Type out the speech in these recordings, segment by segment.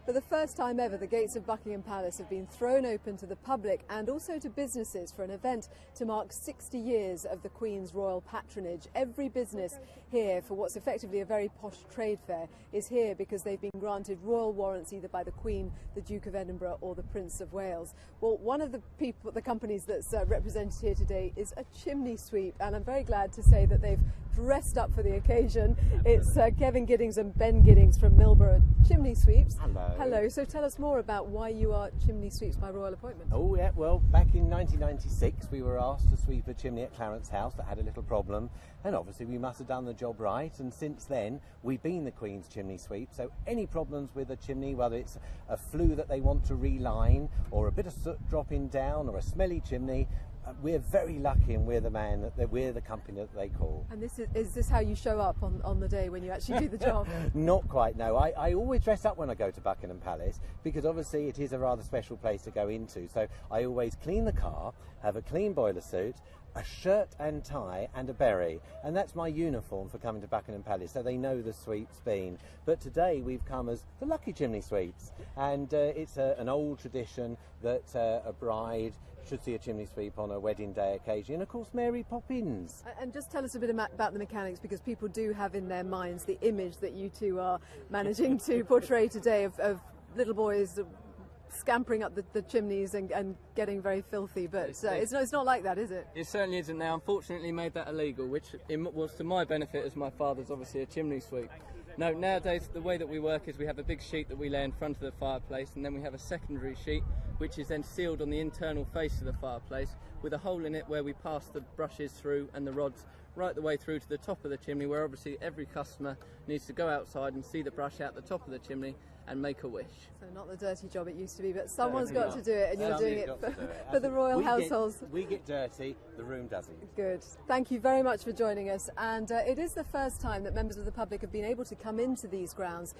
For the first time ever, the gates of Buckingham Palace have been thrown open to the public and also to businesses for an event to mark 60 years of the Queen's royal patronage. Every business here, for what's effectively a very posh trade fair, is here because they've been granted royal warrants either by the Queen, the Duke of Edinburgh or the Prince of Wales. Well, one of the companies that's represented here today is a chimney sweep, and I'm very glad to say that they've dressed up for the occasion. It's Kevin Giddings and Ben Giddings from Milborough Chimney Sweeps. Hello. Hello. So tell us more about why you are chimney sweeps by royal appointment. Oh yeah, well, back in 1996 we were asked to sweep a chimney at Clarence House that had a little problem, and obviously we must have done the job right, and since then we've been the Queen's chimney sweep. So any problems with a chimney, whether it's a flue that they want to reline or a bit of soot dropping down or a smelly chimney, we're very lucky, and we're the company that they call. And is this how you show up on the day when you actually do the job? Not quite, no. I always dress up when I go to Buckingham Palace because obviously it is a rather special place to go into. So I always clean the car, have a clean boiler suit, a shirt and tie and a beret, and that's my uniform for coming to Buckingham Palace, so they know the sweep's been. But today we've come as the lucky chimney sweeps, and it's an old tradition that a bride should see a chimney sweep on a wedding day occasion, and of course Mary Poppins. And just tell us a bit about the mechanics, because people do have in their minds the image that you two are managing to portray today of little boys scampering up the chimneys and getting very filthy, but it's not like that, is it? It certainly isn't now. Unfortunately made that illegal, which was to my benefit, as my father's obviously a chimney sweep. No, nowadays the way that we work is we have a big sheet that we lay in front of the fireplace, and then we have a secondary sheet which is then sealed on the internal face of the fireplace with a hole in it where we pass the brushes through and the rods right the way through to the top of the chimney, where obviously every customer needs to go outside and see the brush out the top of the chimney and make a wish. So not the dirty job it used to be, but someone's got to do it, and you're doing it for the royal households. We get dirty, the room doesn't. Good. Thank you very much for joining us, and it is the first time that members of the public have been able to come into these grounds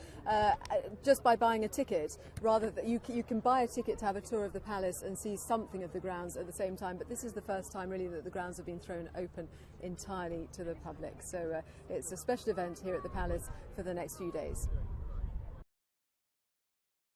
just by buying a ticket, rather than you can buy a ticket to have a tour of the palace and see something of the grounds at the same time, but this is the first time really that the grounds have been thrown open entirely to the public. So it's a special event here at the palace for the next few days.